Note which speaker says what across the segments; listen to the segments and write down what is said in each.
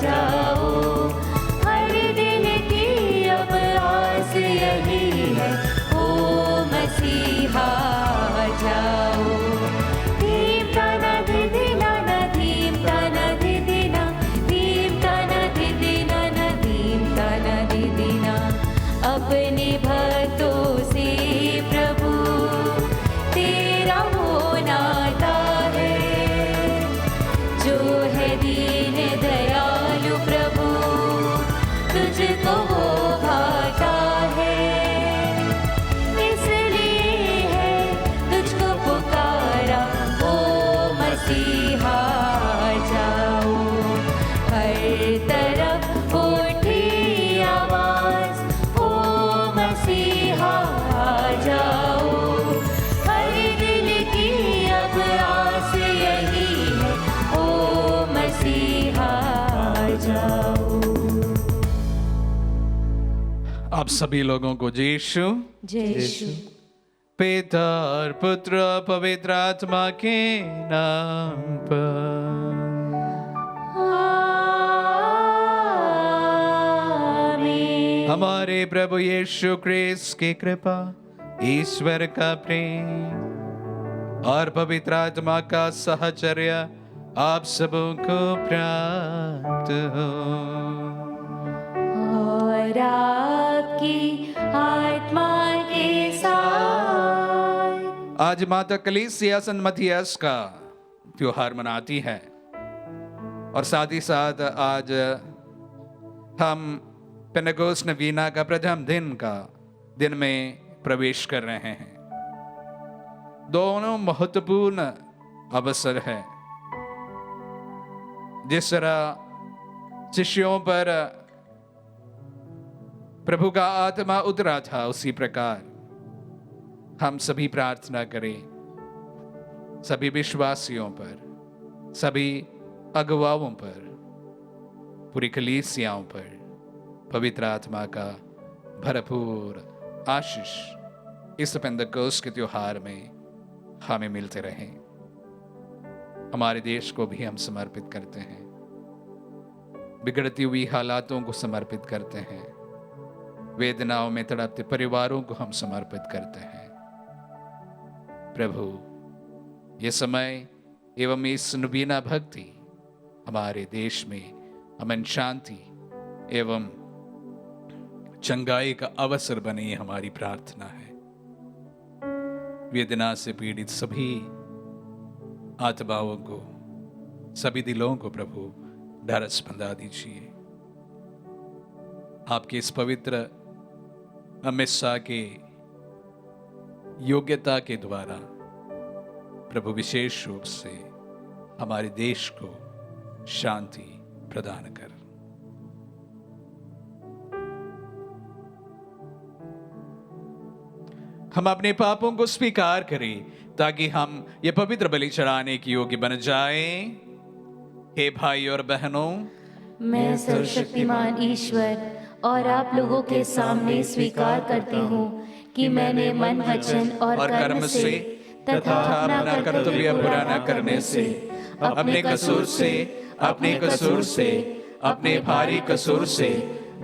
Speaker 1: जाओ। हर दिल की अब आस यही है, ओ मसीहा आ जाओ। धीम तना दिदिना न धीम तना दिदिना, धीम तना दिदिना न धीम तना दिदिना। अपने भक्तों से प्रभु तेरा वो नाता है, जो है दीन दयालु प्रभु तुझको वो भाता है। इसलिए है तुझको पुकारा, ओ मसीहा आ जाओ। हर तरफ उठी आवाज, ओ मसीहा आ जाओ। हर दिल की अब आस यही है, ओ मसीहा आ जाओ।
Speaker 2: आप सभी लोगों को यीशु
Speaker 1: यीशु
Speaker 2: पिता और पुत्र पवित्र आत्मा के नाम पर।
Speaker 1: आमीन।
Speaker 2: हमारे प्रभु यीशु क्रिस्त की कृपा, ईश्वर का प्रेम और पवित्र आत्मा का साहचर्य आप सबों को प्राप्त हो।
Speaker 1: और आपकी आत्मा के साथ।
Speaker 2: आज माता कलीसिया सन मथियस का त्योहार मनाती है और साथ ही साथ आज हम पेंटेकोस्ट नवीना का प्रथम दिन में प्रवेश कर रहे हैं। दोनों महत्वपूर्ण अवसर है। जिस तरह शिष्यों पर प्रभु का आत्मा उतरा था, उसी प्रकार हम सभी प्रार्थना करें सभी विश्वासियों पर, सभी अगुवाओं पर, पूरी कलीसियाओं पर पवित्र आत्मा का भरपूर आशीष इस पेंटेकोस्ट के त्योहार में हमें मिलते रहें। हमारे देश को भी हम समर्पित करते हैं, बिगड़ती हुई हालातों को समर्पित करते हैं, वेदनाओं में तड़पते परिवारों को हम समर्पित करते हैं। प्रभु, ये समय एवं इस नवीना भक्ति हमारे देश में अमन शांति एवं चंगाई का अवसर बने, ये हमारी प्रार्थना है। वेदना से पीड़ित सभी आत्माओं को, सभी दिलों को प्रभु ढारस बंधा दीजिए। आपके इस पवित्र मिस्सा के योग्यता के द्वारा प्रभु विशेष रूप से हमारे देश को शांति प्रदान कर। हम अपने पापों को स्वीकार करें ताकि हम ये पवित्र बलि चढ़ाने की योग्य बन जाएं। हे भाई और बहनों,
Speaker 1: मैं सर्वशक्तिमान ईश्वर और आप लोगों के सामने स्वीकार करती हूँ कि मैंने मन, वचन और कर्म से तथा अपना कर्तव्य पूरा न करने से, अपने कसूर से, अपने भारी कसूर से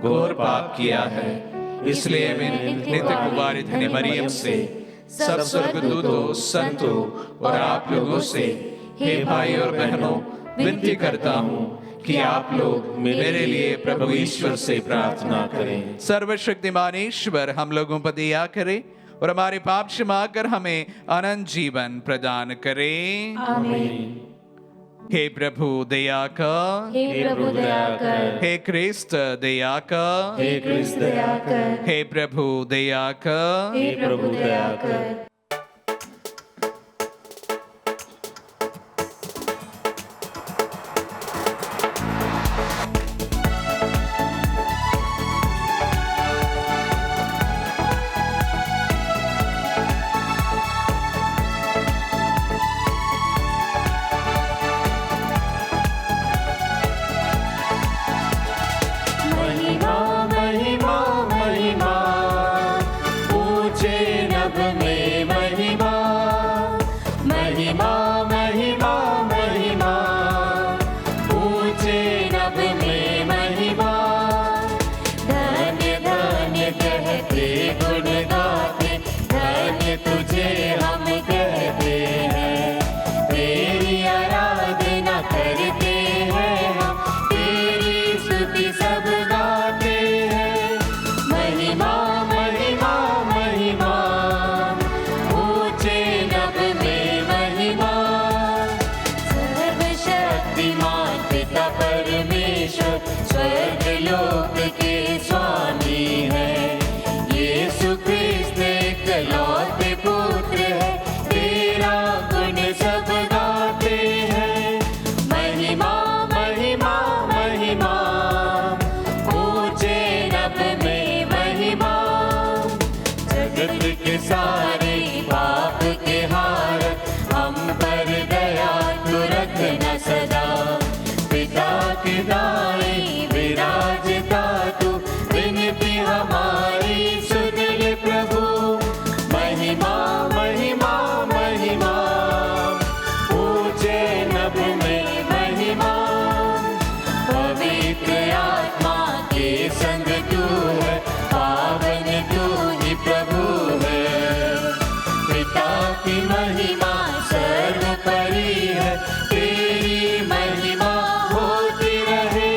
Speaker 1: घोर पाप किया है। इसलिए मैं नित्य कुमारी धन्य मरियम से, सब स्वर्गदूतों, संतों और आप लोगों से, हे भाई और बहनों, विनती करता हूँ कि आप लोग मेरे लिए प्रभु ईश्वर से प्रार्थना करें।
Speaker 2: सर्वशक्तिमान ईश्वर हम लोगों पर दया करे और हमारे पाप क्षमा कर हमें अनंत जीवन प्रदान करे।
Speaker 1: आमीन।
Speaker 2: हे प्रभु दया कर,
Speaker 1: हे प्रभु दया कर,
Speaker 2: हे क्रिस्त दया कर,
Speaker 1: हे क्रिस्त दया कर,
Speaker 2: हे प्रभु दया कर।
Speaker 1: हे प्रभु दया कर।
Speaker 3: महिमा महिमा महिमा ऊंचे नभ में
Speaker 1: परमेश्वर स्वर्ग लोक के स्वामी है। यीशु क्रिस्त इकलौते पुत्र है, तेरा गुण सब गाते हैं। महिमा महिमा महिमा, ऊंचे नभ में महिमा। जगत के सारे पाप के हारत, हम पर दया तू रखना सदा। पिता के दाएं विराजता तू, विनती हमारी सुन ले प्रभु। महिमा महिमा महिमा, ऊंचे नभ में महिमा। पवित्र आत्मा के संग तू है, पावन तू ही प्रभु है। पिता की महिमा सर्वोपरि है, तेरी महिमा होती रहे।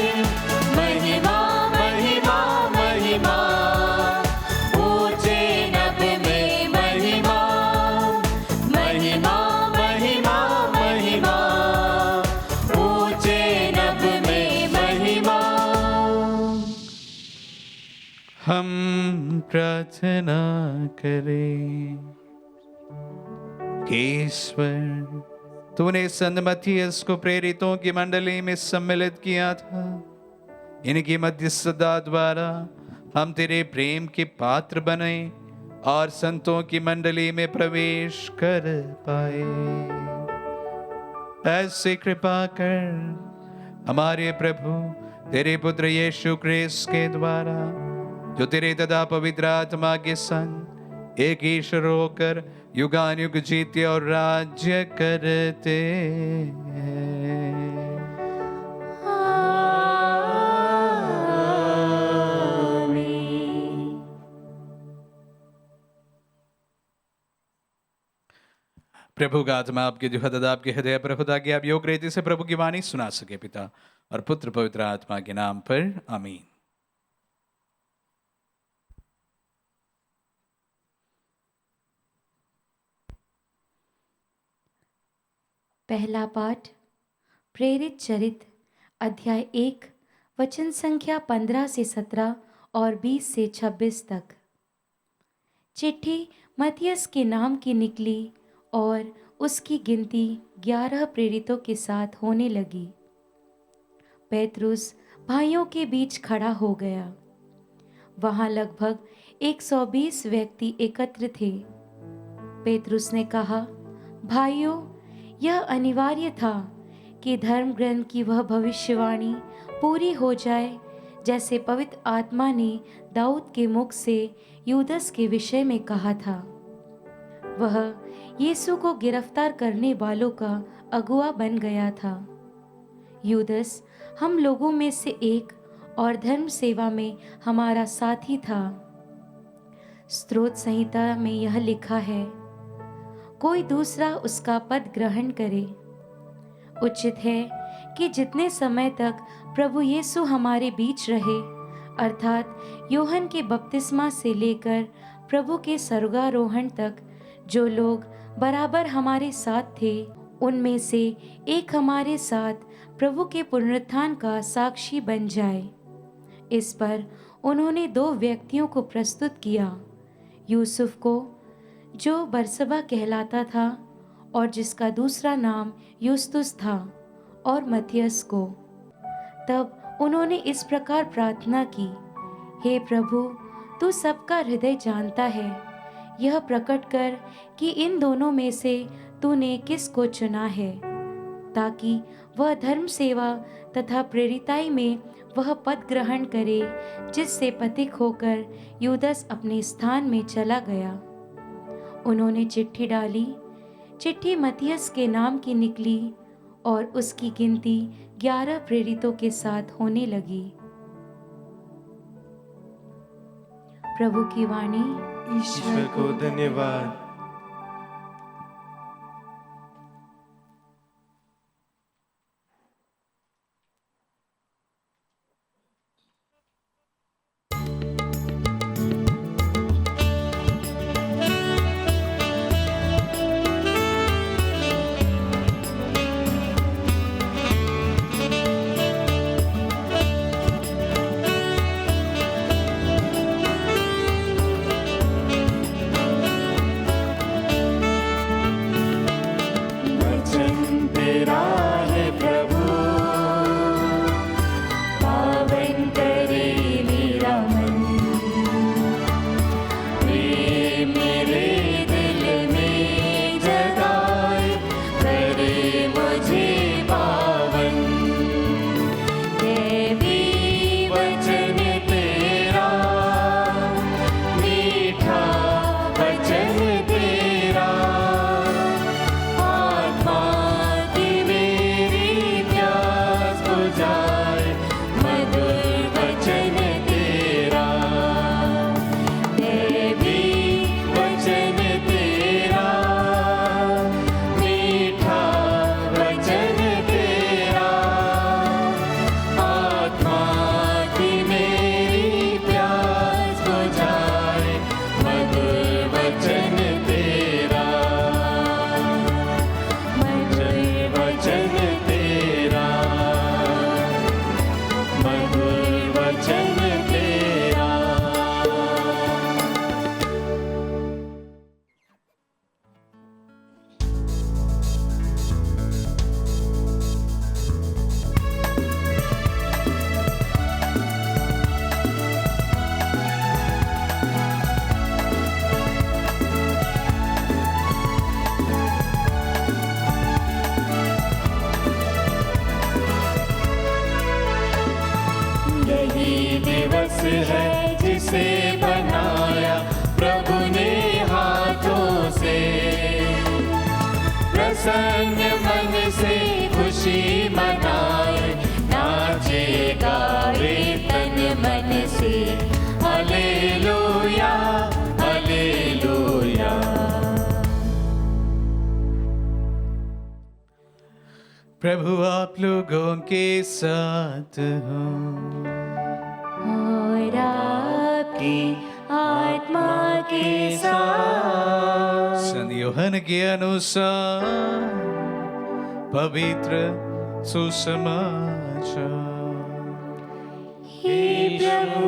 Speaker 1: महिमा महिमा महिमा, ऊंचे नभ में महिमा। महिमा महिमा महिमा, ऊंचे नभ में महिमा।
Speaker 2: हम प्रार्थना करें। ईश्वर, तूने संत मत्थियस को प्रेरितों की मंडली में सम्मिलित किया था। इनकी मध्यस्थता द्वारा हम तेरे प्रेम के पात्र बने और संतों की मंडली में प्रवेश कर पाए। ऐसी कृपा कर हमारे प्रभु तेरे पुत्र यीशु क्रिस्त के द्वारा, जो तेरे तथा पवित्र आत्मा के संग एक ईश्वर होकर युगानुयुग जीते और राज्य करते हैं। प्रभु का आत्मा आपके जो हृदय आपके हृदय पर खुदा कि आप योग रीति से प्रभु की वाणी सुना सके। पिता और पुत्र पवित्र आत्मा के नाम पर आमीन।
Speaker 1: पहला पाठ प्रेरित चरित्र अध्याय 1 वचन संख्या 15 से 17 और 20 से 26 तक। चिट्ठी मत्थियस के नाम की निकली और उसकी गिनती 11 प्रेरितों के साथ होने लगी। पेतरुस भाइयों के बीच खड़ा हो गया। वहां लगभग 120 व्यक्ति एकत्र थे। पेतरुस ने कहा, भाइयों, यह अनिवार्य था कि धर्म ग्रंथ की वह भविष्यवाणी पूरी हो जाए, जैसे पवित्र आत्मा ने दाऊद के मुख से यूदस के विषय में कहा था। वह यीशु को गिरफ्तार करने वालों का अगुआ बन गया था। यूदस हम लोगों में से एक और धर्म सेवा में हमारा साथी था। स्त्रोत संहिता में यह लिखा है, कोई दूसरा उसका पद ग्रहण करे। उचित है कि जितने समय तक प्रभु यीशु हमारे बीच रहे, अर्थात यूहन्ना के बपतिस्मा से लेकर प्रभु के स्वर्गारोहण तक, जो लोग बराबर हमारे साथ थे, उनमें से एक हमारे साथ प्रभु के पुनरुत्थान का साक्षी बन जाए। इस पर उन्होंने 2 व्यक्तियों को प्रस्तुत किया, यूसुफ को जो बरसबा कहलाता था और जिसका दूसरा नाम युस्तुस था, और मत्थियस को। तब उन्होंने इस प्रकार प्रार्थना की, हे प्रभु, तू सबका हृदय जानता है। यह प्रकट कर कि इन दोनों में से तूने किसको चुना है, ताकि वह धर्म सेवा तथा प्रेरिताई में वह पद ग्रहण करे जिससे पथिक होकर यूदस अपने स्थान में चला गया। उन्होंने चिट्ठी डाली। चिट्ठी मत्थियस के नाम की निकली और उसकी गिनती 11 प्रेरितों के साथ होने लगी। प्रभु की वाणी।
Speaker 3: ईश्वर को धन्यवाद। वही दिवस है जिसे बनाया प्रभु ने हाथों से। प्रसन्न मन से खुशी मनाए, नाचे गावे तन मन से। Hallelujah hallelujah.
Speaker 2: प्रभु आप लोगों के साथ हो
Speaker 1: और आपकी आत्मा के साथ।
Speaker 2: संत यूहन्ना के अनुसार पवित्र सुसमाचार।
Speaker 1: हे प्रभु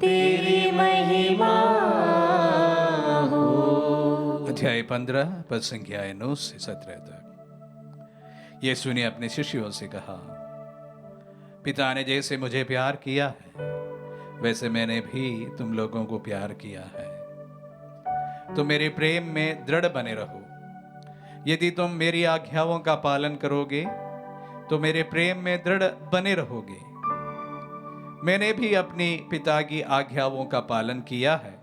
Speaker 1: तेरी महिमा हो।
Speaker 2: अध्याय 15 पद संख्या 9 से 17 तक। यीशु ने अपने शिष्यों से कहा, पिता ने जैसे मुझे प्यार किया है वैसे मैंने भी तुम लोगों को प्यार किया है। तुम मेरे प्रेम में दृढ़ बने रहो। यदि तुम मेरी आज्ञाओं का पालन करोगे तो मेरे प्रेम में दृढ़ बने रहोगे। मैंने भी अपनी पिता की आज्ञाओं का पालन किया है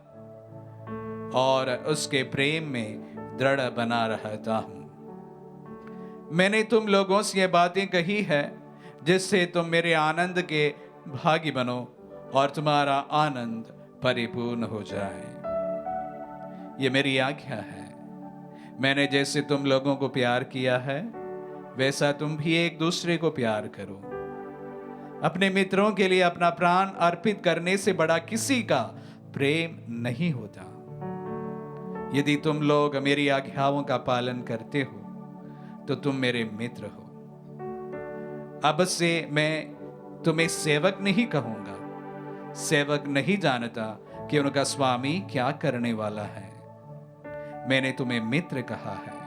Speaker 2: और उसके प्रेम में दृढ़ बना रहता हूं। मैंने तुम लोगों से ये बातें कही है जिससे तुम मेरे आनंद के भागी बनो और तुम्हारा आनंद परिपूर्ण हो जाए। ये मेरी आज्ञा है। मैंने जैसे तुम लोगों को प्यार किया है वैसा तुम भी एक दूसरे को प्यार करो। अपने मित्रों के लिए अपना प्राण अर्पित करने से बड़ा किसी का प्रेम नहीं होता। यदि तुम लोग मेरी आज्ञाओं का पालन करते हो तो तुम मेरे मित्र हो। अब से मैं तुम्हें सेवक नहीं कहूंगा। सेवक नहीं जानता कि उनका स्वामी क्या करने वाला है। मैंने तुम्हें मित्र कहा है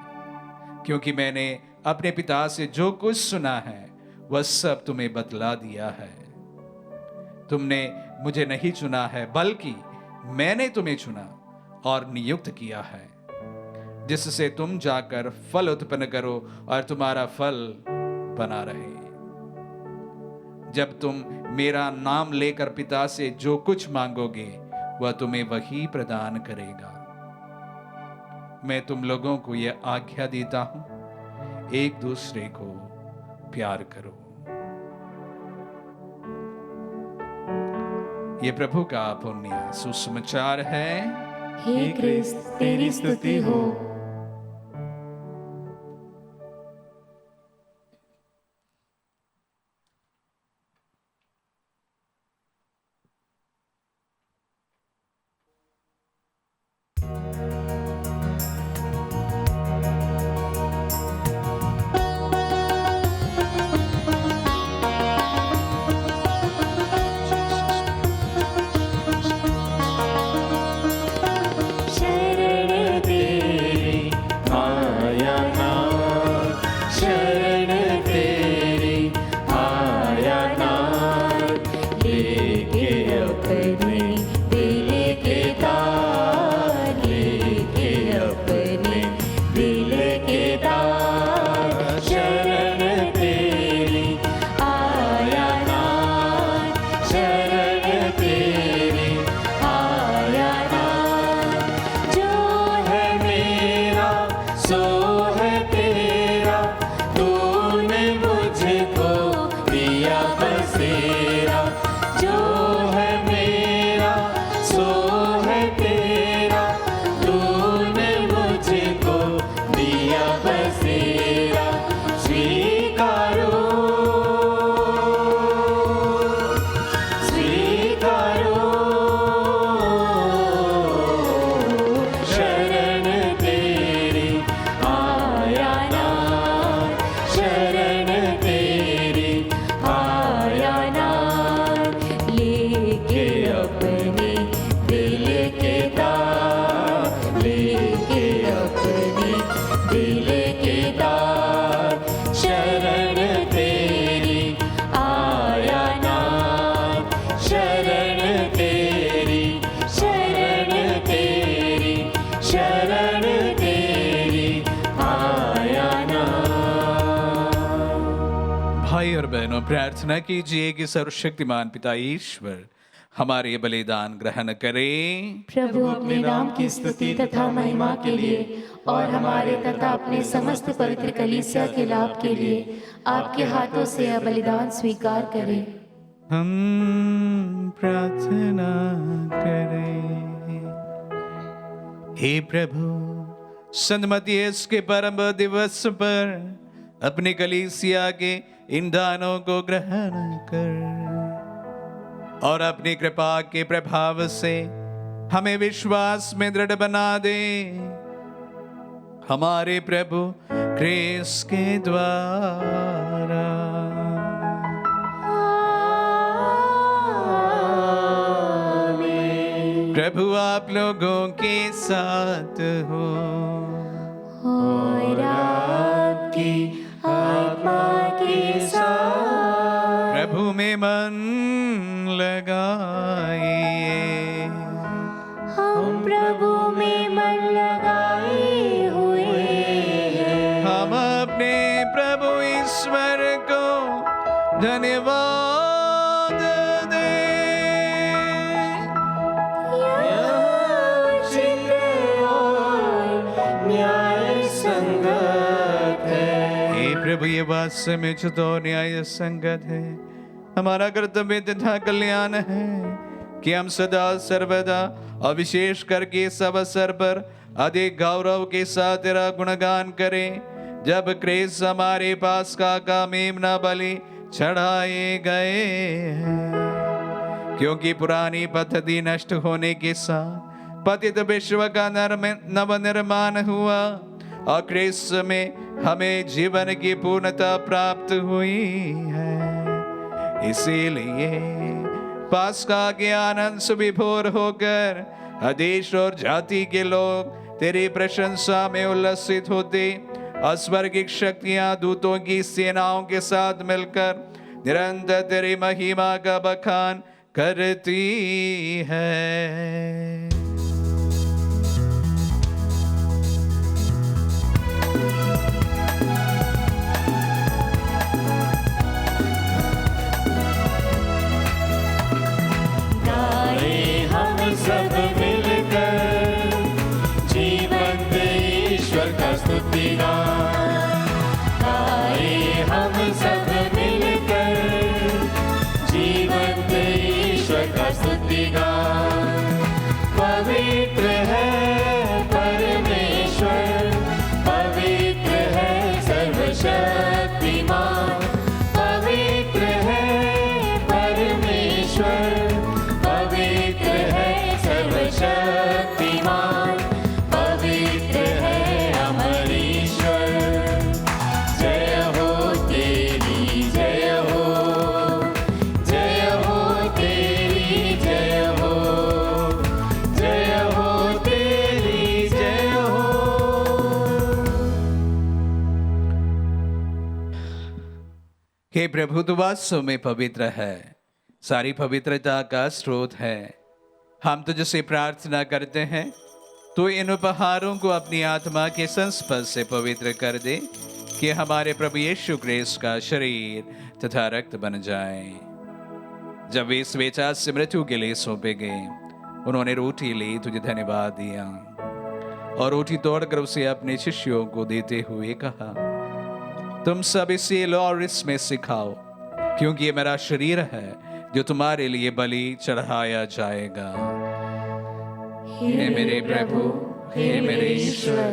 Speaker 2: क्योंकि मैंने अपने पिता से जो कुछ सुना है वह सब तुम्हें बतला दिया है। तुमने मुझे नहीं चुना है बल्कि मैंने तुम्हें चुना और नियुक्त किया है, जिससे तुम जाकर फल उत्पन्न करो और तुम्हारा फल बना रहे। जब तुम मेरा नाम लेकर पिता से जो कुछ मांगोगे वह तुम्हें वही प्रदान करेगा। मैं तुम लोगों को यह आज्ञा देता हूं, एक दूसरे को प्यार करो। ये प्रभु का पुण्य सुसमाचार है।
Speaker 1: हे क्रिस्त तेरी स्तुति हो।
Speaker 2: प्रार्थना कीजिए कि सर्वशक्तिमान पिता ईश्वर हमारे बलिदान ग्रहण करे।
Speaker 1: प्रभु अपने नाम की स्तुति तथा महिमा के लिए और हमारे तथा अपने समस्त पवित्र कलीसिया के लाभ के लिए आपके हाथों से यह बलिदान स्वीकार करें।
Speaker 2: हम प्रार्थना करें। हे प्रभु, संत मत्तियुस के परम दिवस पर अपनी कलीसिया के इन दानों को ग्रहण कर और अपनी कृपा के प्रभाव से हमें विश्वास में दृढ़ बना दे। हमारे प्रभु क्रिस्त के द्वारा। प्रभु आप लोगों के साथ हो
Speaker 1: और आपकी आत्मा के साथ।
Speaker 2: प्रभु में मन लगाइए।
Speaker 1: हम प्रभु में मन लगाए हुए हैं।
Speaker 2: हम अपने प्रभु ईश्वर को धन्यवाद दें।
Speaker 1: यह उचित और न्याय संगत है।
Speaker 2: हे प्रभु, ये बात समुचित और न्याय संगत है। हमारा कर्तव्य तथा कल्याण है कि हम सदा सर्वदा और विशेष करके सब अवसर पर अधिक गौरव के साथ तेरा गुणगान करें, जब क्रिस्त हमारे पास का मेमना बलि चढ़ाए गए हैं। क्योंकि पुरानी पद्धति नष्ट होने के साथ पतित विश्व का नव निर्माण हुआ और क्रिस्त में हमें जीवन की पूर्णता प्राप्त हुई है। इसीलिए पास्का के आनंद से विभोर होकर देश और जाति के लोग तेरी प्रशंसा में उल्लसित होते, अस्वर्गिक शक्तियां दूतों की सेनाओं के साथ मिलकर निरंतर तेरी महिमा का बखान करती है।
Speaker 3: सब मिलकर जीवंत ईश्वर का स्तुति गान गाए। हम सब मिलकर जीवंत ईश्वर का स्तुति गान। पवित्र है परमेश्वर, पवित्र है सर्वशक्तिमान, पवित्र है परमेश्वर, पवित्र है शक्तिमान, पवित्र है अमर ईश्वर। जय हो तेरी जय हो, जय हो तेरी जय हो, जय हो तेरी जय हो।
Speaker 2: हे प्रभु, तू वास्तव में पवित्र है, सारी पवित्रता का स्रोत है। हम तुझसे प्रार्थना करते हैं, तो इन उपहारों को अपनी आत्मा के संस्पर्श से पवित्र कर दे कि हमारे प्रभु यीशु क्रिस्त का शरीर तथा रक्त बन जाए। जब वे स्वेच्छा से मृत्यु के लिए सौंपे गए, उन्होंने रोटी ली, तुझे धन्यवाद दिया और रोटी तोड़कर उसे अपने शिष्यों को देते हुए कहा, तुम सब इसे लो और इसमें से खाओ, क्योंकि ये मेरा शरीर है जो तुम्हारे लिए बलि चढ़ाया जाएगा। हे मेरे प्रभु, हे मेरे ईश्वर।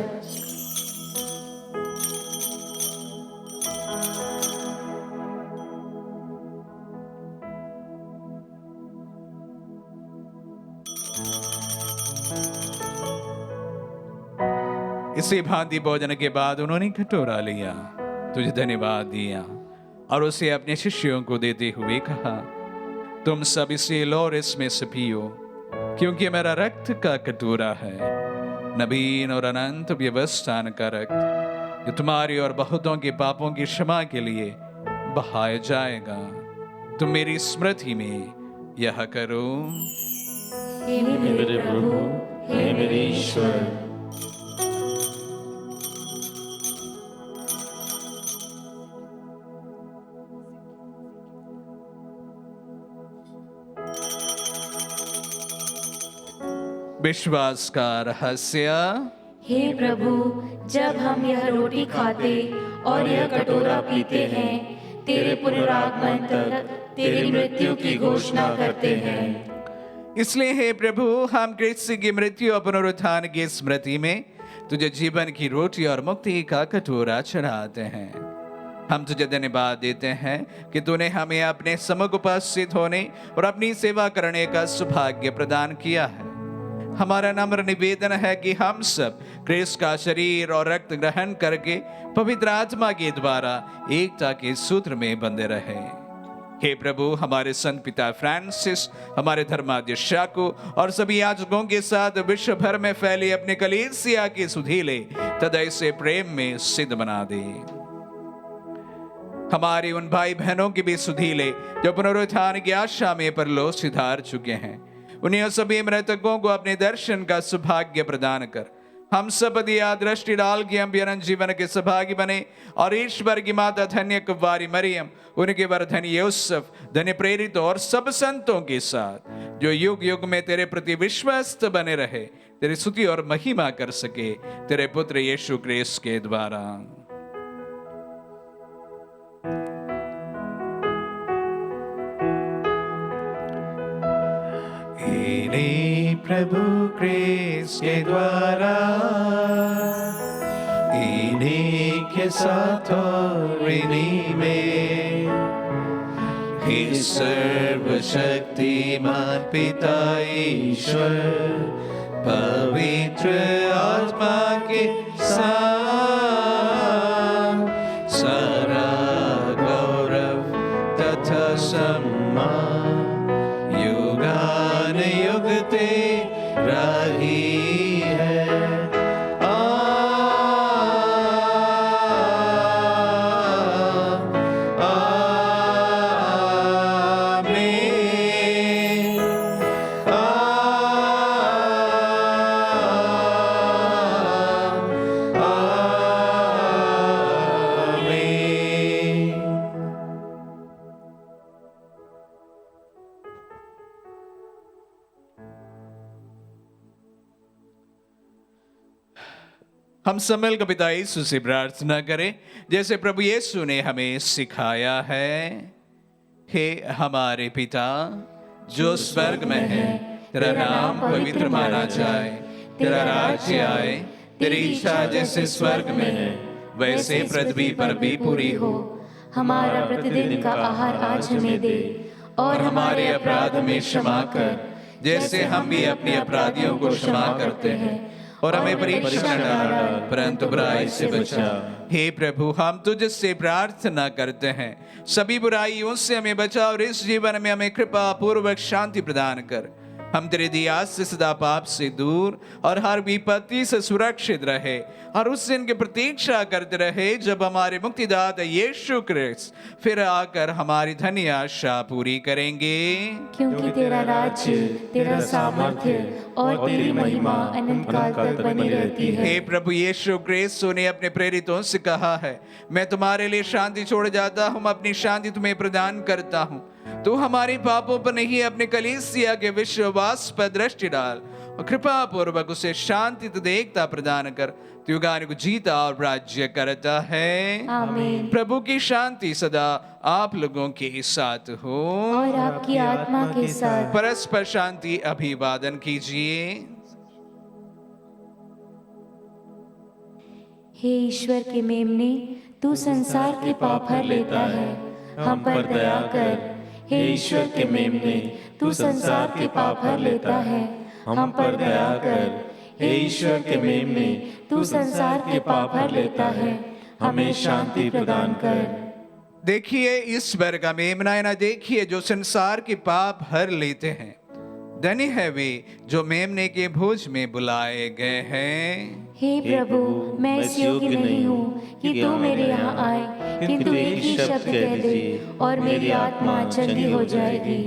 Speaker 2: इसी भांति भोजन के बाद उन्होंने कटोरा लिया, तुझे धन्यवाद दिया और उसे अपने शिष्यों को देते हुए कहा, तुम सब इसे लो और इसमें से पियो, क्योंकि मेरा रक्त का कटोरा है, नवीन और अनंत व्यवस्थान का रक्त, जो तुम्हारी और बहुतों के पापों की क्षमा के लिए बहाया जाएगा। तुम मेरी स्मृति में यह करो।
Speaker 3: हे मेरे प्रभु, हे मेरे ईश्वर।
Speaker 2: विश्वास का रहस्य।
Speaker 1: हे प्रभु, जब हम यह रोटी खाते और यह कटोरा पीते हैं, तेरे पुनरागमन तक तेरी मृत्यु की घोषणा करते हैं।
Speaker 2: इसलिए हे प्रभु, हम क्रिस्त की मृत्यु और पुनरुत्थान की स्मृति में तुझे जीवन की रोटी और मुक्ति का कटोरा चढ़ाते हैं। हम तुझे धन्यवाद देते हैं कि तूने हमें अपने सम्मुख उपस्थित होने और अपनी सेवा करने का सौभाग्य प्रदान किया है। हमारा नम्र निवेदन है कि हम सब क्रिस्त का शरीर और रक्त ग्रहण करके पवित्र आत्मा के द्वारा एकता के सूत्र में बंधे रहें। हे प्रभु, हमारे संत पिता फ्रांसिस, हमारे धर्माध्यक्ष याकूब और सभी याजकों के साथ विश्व भर में फैले अपने कलीसिया के सुधीले हृदय से प्रेम में सिद्ध बना दे। हमारे उन भाई बहनों की भी सुधीले जो पुनरुत्थान की आशा में परलोक सिधार चुके हैं, उन्हें सभी मृतकों को अपने दर्शन का सौभाग्य प्रदान कर हम सब दिया दृष्टि डाल के हम अनंत जीवन के सौभागी बने और ईश्वर की माता धन्य कुंवारी मरियम, उनके वर धन्य यूसुफ, धन्य प्रेरित और सब संतों के साथ जो युग युग में तेरे प्रति विश्वस्त बने रहे, तेरी स्तुति और महिमा कर सके तेरे पुत्र यीशु क्रिस्त के द्वारा। प्रभु क्रिस्त के द्वारा इन्हीं के साथ और इन्हीं में हे सर्वशक्तिमान पिता ईश्वर पवित्र आत्मा के साथ सारा गौरव तथा सम्मान युगान युग ते रही है। हम सब मिलकर पिता यीशु से प्रार्थना करें जैसे प्रभु यीशु ने हमें सिखाया है। हे हमारे पिता जो स्वर्ग में है, तेरा नाम पवित्र माना जाए, तेरा राज्य आए, तेरी इच्छा जैसे स्वर्ग में है वैसे पृथ्वी पर भी पूरी हो।
Speaker 1: हमारा प्रतिदिन का आहार आज हमें दे और हमारे अपराध में क्षमा कर
Speaker 2: जैसे हम भी अपने अपराधियों को क्षमा करते हैं, और हमें परीक्षा न डाल परंतु बुराई से बचा। हे प्रभु, हम तुझसे प्रार्थना करते हैं सभी बुराइयों से हमें बचा और इस जीवन में हमें कृपा पूर्वक शांति प्रदान कर। हम तेरे दिया से सदा पाप से दूर और हर विपत्ति से सुरक्षित रहे और उस दिन की प्रतीक्षा करते रहे जब हमारे मुक्तिदाता यीशु क्रिस्त फिर आकर हमारी धन्य आशा पूरी करेंगे।
Speaker 1: क्योंकि तेरा राज्य, तेरा सामर्थ्य और तेरी महिमा अनंत काल तक बनी रहती है।
Speaker 2: हे प्रभु यीशु क्रिस्त ने अपने प्रेरितों से कहा है, मैं तुम्हारे लिए शांति छोड़ जाता हूँ, अपनी शांति तुम्हें प्रदान करता हूँ। तू हमारे पापों पर नहीं अपने कलीसिया के विश्वास पर दृष्टि डाल और कृपा पूर्वक उसे शांति तथा एकता प्रदान कर। तू युगान को जीता और राज्य करता है।
Speaker 1: आमीन।
Speaker 2: प्रभु की शांति सदा आप लोगों के साथ हो
Speaker 1: और आपकी आत्मा के साथ।
Speaker 2: परस्पर शांति अभिवादन कीजिए।
Speaker 1: हे ईश्वर के मेमने, तू संसार के पाप हर लेता है, हम पर दया कर। हे ईश्वर के मेमने, तू संसार के पाप हर लेता है, हम पर दया कर। हे ईश्वर के मेमने, तू संसार के पाप हर लेता है, हमें शांति प्रदान कर।
Speaker 2: देखिए ईश्वर का मेमना है ना, देखिए जो संसार के पाप हर लेते हैं। धन्य है वे जो मेमने के भोज में बुलाए गए हैं।
Speaker 1: हे प्रभु, मैं इस योग्य नहीं हूँ कि तू मेरे यहाँ आए, किंतु एक ही शब्द कह दे और मेरी आत्मा चंगी हो जाएगी।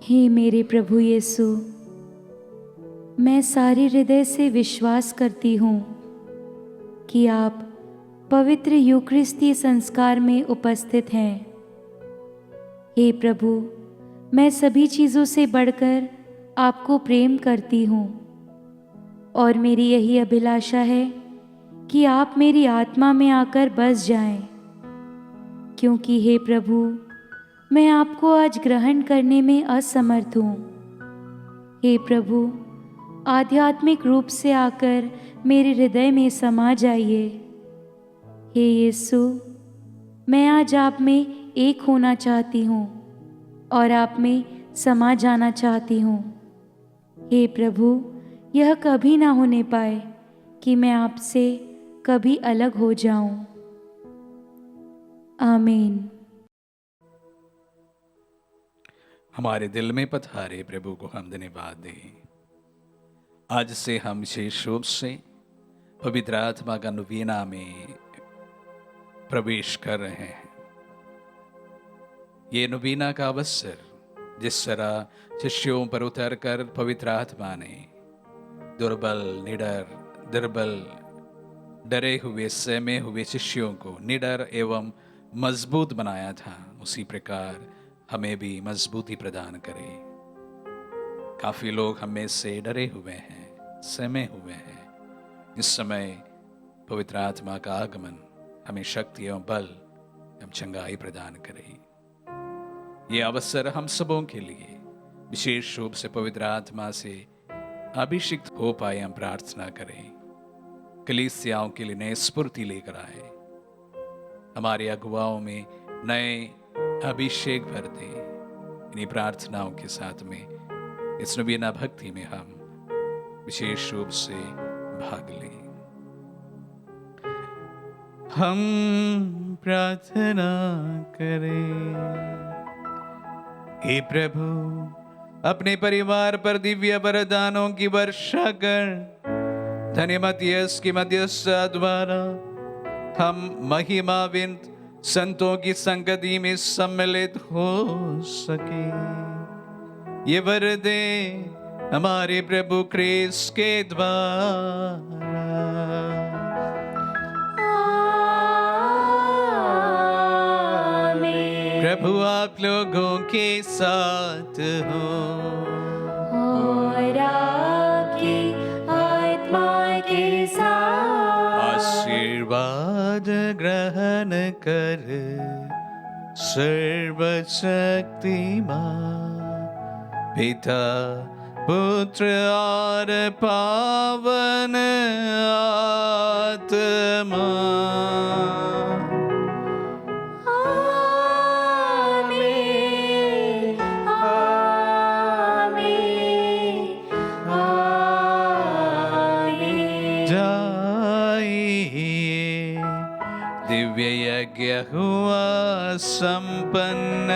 Speaker 1: हे मेरे प्रभु यीशु, मैं सारे हृदय से विश्वास करती हूँ कि आप पवित्र यूकरिस्ती संस्कार में उपस्थित हैं। हे प्रभु, मैं सभी चीज़ों से बढ़कर आपको प्रेम करती हूँ और मेरी यही अभिलाषा है कि आप मेरी आत्मा में आकर बस जाएं, क्योंकि हे प्रभु, मैं आपको आज ग्रहण करने में असमर्थ हूँ। हे प्रभु, आध्यात्मिक रूप से आकर मेरे हृदय में समा जाइए। हे यीशु, मैं आज आप में एक होना चाहती हूँ और आप में समा जाना चाहती हूँ। हे प्रभु, यह कभी ना होने पाए कि मैं आपसे कभी अलग हो जाऊं। आमीन।
Speaker 2: हमारे दिल में पधारे प्रभु को हम धन्यवाद दें। आज से हम विशेष रूप से पवित्र आत्मा का नवीना में प्रवेश कर रहे हैं। ये नवीना का अवसर जिस तरह शिष्यों पर उतर कर पवित्र आत्मा ने दुर्बल, निडर, दुर्बल, डरे हुए, सहमे हुए शिष्यों को निडर एवं मजबूत बनाया था, उसी प्रकार हमें भी मजबूती प्रदान करे। काफी लोग हमें से डरे हुए हैं, सहमे हुए हैं। इस समय पवित्र आत्मा का आगमन हमें शक्ति एवं बल एवं चंगाई प्रदान करे। ये अवसर हम सबों के लिए विशेष रूप से पवित्र आत्मा से अभिषिक्त हो पाए, हम प्रार्थना करें। कलीसियाओं के लिए नए स्फूर्ति लेकर आए, हमारे अगुवाओं में नए अभिषेक भर दे। इन्हीं प्रार्थनाओं के साथ में इस नवीना भक्ति में हम विशेष रूप से भाग लें। हम प्रार्थना करें। हे प्रभु, अपने परिवार पर दिव्य वरदानों की वर्षा कर, धन्य मत्तियस की मध्यस्थता द्वारा हम महिमाविंत संतों की संगति में सम्मिलित हो सके। ये वर दे हमारे प्रभु क्रिस्त के द्वारा।
Speaker 1: आमीन।
Speaker 2: प्रभु आप लोगों के साथ हो
Speaker 1: और आपकी आत्मा के साथ।
Speaker 2: आशीर्वाद ग्रहण कर सर्वशक्तिमान पिता, पुत्र और पावन आत्मा।
Speaker 1: आमीन, आमीन, आमीन।
Speaker 2: जाइए, दिव्य यज्ञ हुआ संपन्न,